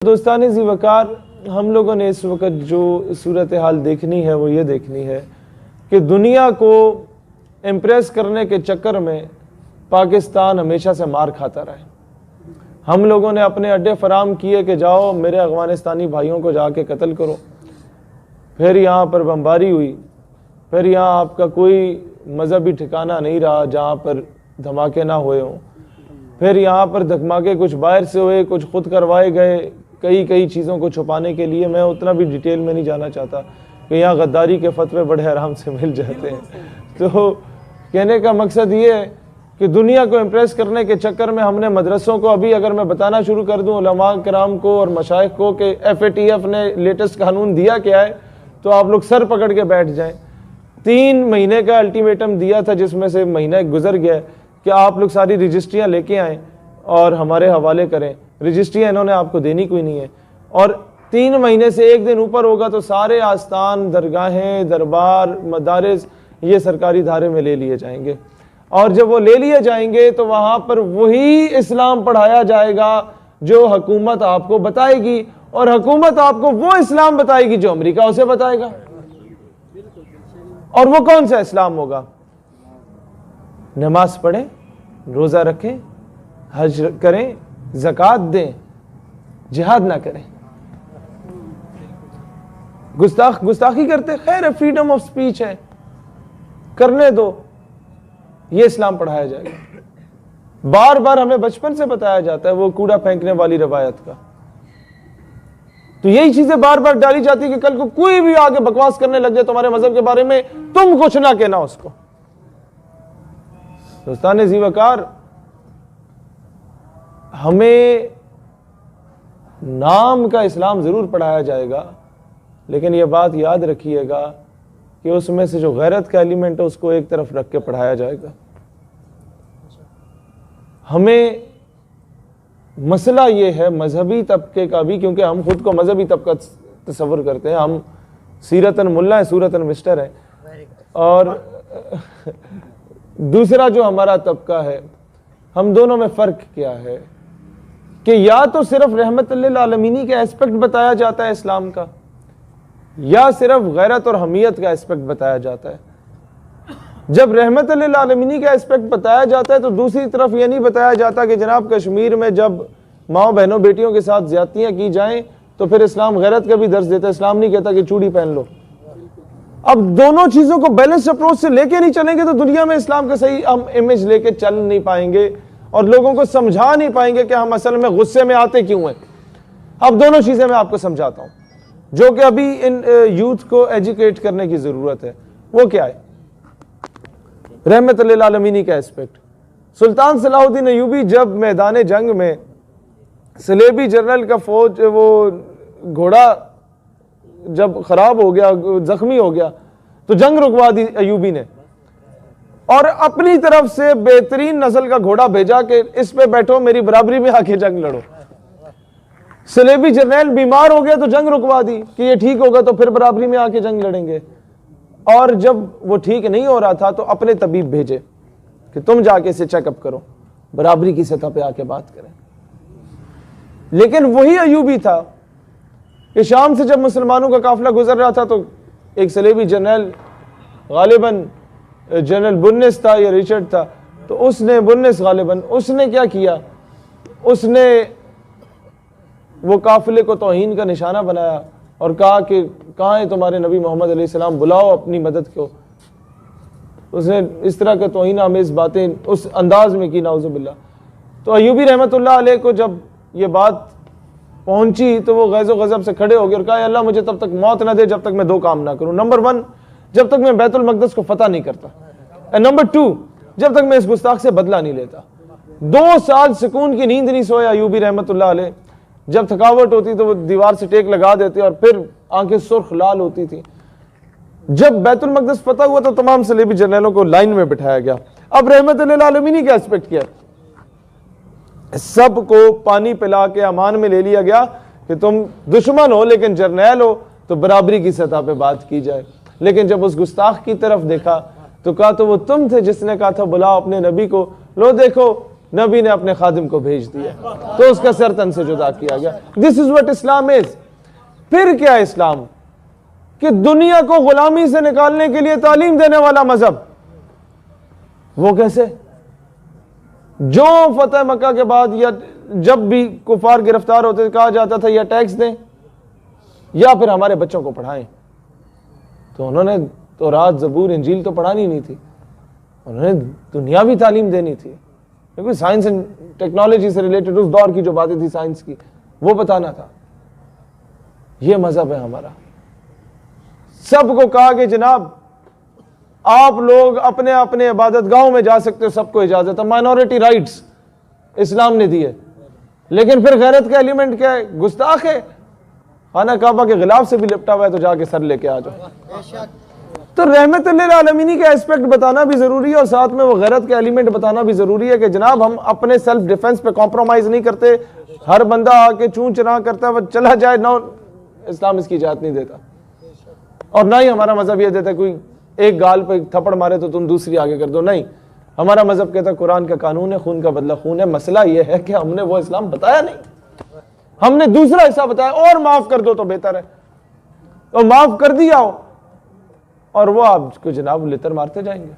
दोस्तान ज़ी वकार, हम लोगों ने इस वक्त जो सूरत हाल देखनी है वो ये देखनी है कि दुनिया को इम्प्रेस करने के चक्कर में पाकिस्तान हमेशा से मार खाता रहा है। हम लोगों ने अपने अड्डे फराम किए कि जाओ मेरे अफगानिस्तानी भाइयों को जाके कत्ल करो, फिर यहाँ पर बमबारी हुई, फिर यहाँ आपका कोई मजहबी ठिकाना नहीं रहा जहाँ पर धमाके ना हुए हों, फिर यहाँ पर धमाके कुछ बाहर से हुए, कुछ खुद करवाए गए, कई चीज़ों को छुपाने के लिए। मैं उतना भी डिटेल में नहीं जाना चाहता कि यहाँ गद्दारी के फतवे बड़े आराम से मिल जाते हैं। तो कहने का मकसद ये है कि दुनिया को इम्प्रेस करने के चक्कर में हमने मदरसों को, अभी अगर मैं बताना शुरू कर दूँ उलमा कराम को और मशाइख को कि FATF ने लेटेस्ट कानून दिया क्या है, तो आप लोग सर पकड़ के बैठ जाएं। 3 महीने का अल्टीमेटम दिया था जिसमें से महीना गुजर गया कि आप लोग सारी रजिस्ट्रियाँ लेके आएँ और हमारे हवाले करें। रजिस्ट्रियाँ इन्होंने आपको देनी कोई नहीं है, और 3 महीने से 1 दिन ऊपर होगा तो सारे आस्थान, दरगाहें, दरबार, मदारिस ये सरकारी धारे में ले लिए जाएंगे, और जब वो ले लिए जाएंगे तो वहाँ पर वही इस्लाम पढ़ाया जाएगा जो हुकूमत आपको बताएगी, और हुकूमत आपको वो इस्लाम बताएगी जो अमेरिका उसे बताएगा। और वो कौन सा इस्लाम होगा? नमाज पढ़ें, रोज़ा रखें, हज करें, ज़कात दें, जिहाद ना करें। गुस्ताखी करते, खैर है, फ्रीडम ऑफ स्पीच है, करने दो, ये इस्लाम पढ़ाया जाएगा। बार बार हमें बचपन से बताया जाता है वो कूड़ा फेंकने वाली रवायत का, तो यही चीजें बार बार डाली जाती है कि कल को कोई भी आगे बकवास करने लग जाए तुम्हारे मजहब के बारे में, तुम कुछ ना कहना उसको। दोस्तान ज़ी वकार, हमें नाम का इस्लाम जरूर पढ़ाया जाएगा, लेकिन यह बात याद रखिएगा कि उसमें से जो गैरत का एलिमेंट है उसको एक तरफ रख के पढ़ाया जाएगा। हमें मसला ये है मजहबी तबके का भी, क्योंकि हम खुद को मजहबी तबका तस्वर करते हैं, हम सीरतन मुल्ला है, सूरतन मिस्टर है। और दूसरा जो हमारा तबका है, हम दोनों में फ़र्क क्या है कि या तो सिर्फ रहमत लिल आलमीनी का एस्पेक्ट बताया जाता है इस्लाम का, या सिर्फ गैरत और हमीयत का एस्पेक्ट बताया जाता है। जब रहमत लिल आलमीनी का एस्पेक्ट बताया जाता है तो दूसरी तरफ ये नहीं बताया जाता कि जनाब कश्मीर में जब माओ बहनों बेटियों के साथ ज्यादतियाँ की जाएं तो फिर इस्लाम गैरत का भी दर्ज देता है। इस्लाम नहीं कहता कि चूड़ी पहन लो। अब दोनों चीज़ों को बैलेंस अप्रोच से लेके नहीं चलेंगे तो दुनिया में इस्लाम का सही हम इमेज लेके चल नहीं पाएंगे और लोगों को समझा नहीं पाएंगे कि हम असल में गुस्से में आते क्यों हैं। अब दोनों चीज़ें मैं आपको समझाता हूँ जो कि अभी इन यूथ को एजुकेट करने की ज़रूरत है। वो क्या है? रहमत लिल आलमीनी का एस्पेक्ट। सुल्तान सलाहुद्दीन अय्यूबी जब मैदान जंग में सलेबी जनरल का फौज वो घोड़ा जब खराब हो गया, जख्मी हो गया, तो जंग रुकवा दी अय्यूबी ने और अपनी तरफ से बेहतरीन नस्ल का घोड़ा भेजा कि इस पे बैठो, मेरी बराबरी में आके जंग लड़ो। सलेबी जनरल बीमार हो गया तो जंग रुकवा दी कि ये ठीक होगा तो फिर बराबरी में आके जंग लड़ेंगे। और जब वो ठीक नहीं हो रहा था तो अपने तबीब भेजे कि तुम जाके इसे चेकअप करो, बराबरी की सतह पे आके बात करें। लेकिन वही अय्यूबी था कि शाम से जब मुसलमानों का काफिला गुजर रहा था तो एक सलेबी जनरल, गालिबन जनरल बुन्निस था या रिचर्ड था, तो उसने, बुन्निस गालिबन, उसने क्या किया, उसने वो काफिले को तौहीन का निशाना बनाया और कहा कि कहाँ है तुम्हारे नबी मोहम्मद अलैहिस्सलाम, बुलाओ अपनी मदद को। उसने इस तरह के तौहीन आमेज बातें उस अंदाज में की, नाउज़ुबिल्लाह। तो अय्यूबी रहमतुल्लाह अलैह को जब ये बात पहुंची तो वो गैज़ो गज़ब से खड़े हो गए और कहा, अल्लाह मुझे तब तक मौत न दे जब तक मैं 2 काम ना करूं। नंबर 1, जब तक मैं बैतुल मक़दस को फतह नहीं करता, और नंबर 2, जब तक मैं इस गुस्ताख से बदला नहीं लेता। 2 साल सुकून की नींद नहीं सोया अय्यूबी रहमतुल्लाह अलैह। जब थकावट होती तो वो दीवार से टेक लगा देते और फिर आंखें सुर्ख लाल होती थी। जब बैतुल मक़दस फतह हुआ तो तमाम सलेबी जनरलों को लाइन में बिठाया गया। अब रहमत लिल आलमीनी का एस्पेक्ट क्या है? सबको पानी पिला के अमान में ले लिया गया कि तुम दुश्मन हो लेकिन जर्नैल हो तो बराबरी की सतह पे बात की जाए। लेकिन जब उस गुस्ताख की तरफ देखा तो कहा तो वो तुम थे जिसने कहा था बुलाओ अपने नबी को, लो देखो नबी ने अपने खादिम को भेज दिया तो उसका सर तन से जुदा किया गया। This is what Islam is. फिर क्या है इस्लाम? कि दुनिया को गुलामी से निकालने के लिए तालीम देने वाला मजहब। वो कैसे? जो फतेह मक्का के बाद या जब भी कुफार गिरफ्तार होते थे कहा जाता था या टैक्स दें या फिर हमारे बच्चों को पढ़ाएं। तो उन्होंने तो रात ज़बूर इंजील तो पढ़ानी नहीं थी, उन्होंने दुनियावी तालीम देनी थी, क्योंकि साइंस एंड टेक्नोलॉजी से रिलेटेड उस दौर की जो बातें थी साइंस की वो बताना था। ये मजहब है हमारा। सबको कहा कि जनाब आप लोग अपने अपने इबादत गाहों में जा सकते हो, सबको इजाजत है, माइनॉरिटी राइट्स इस्लाम ने दिए। लेकिन फिर गैरत का एलिमेंट क्या है? गुस्ताख है, खाना काबा के गिलाफ से भी लिपटा हुआ है तो जाके सर लेके आ जाओ। तो रहमतुल्लिल आलमीन का एस्पेक्ट बताना भी जरूरी है और साथ में वो गैरत का एलिमेंट बताना भी जरूरी है कि जनाब हम अपने सेल्फ डिफेंस पे कॉम्प्रोमाइज नहीं करते। हर बंदा आके चूं चना करता है वो चला जाए ना, इस्लाम इसकी इजाजत नहीं देता और ना ही हमारा मजहब ये देता कोई एक गाल पे थप्पड़ मारे तो तुम दूसरी आगे कर दो। नहीं, हमारा मजहब कहता कुरान का कानून है, खून का बदला खून है। मसला यह है कि हमने वो इस्लाम बताया नहीं, हमने दूसरा हिस्सा बताया और माफ कर दो तो बेहतर है, तो माफ कर दिया हो और वो आपको जनाब लितर मारते जाएंगे।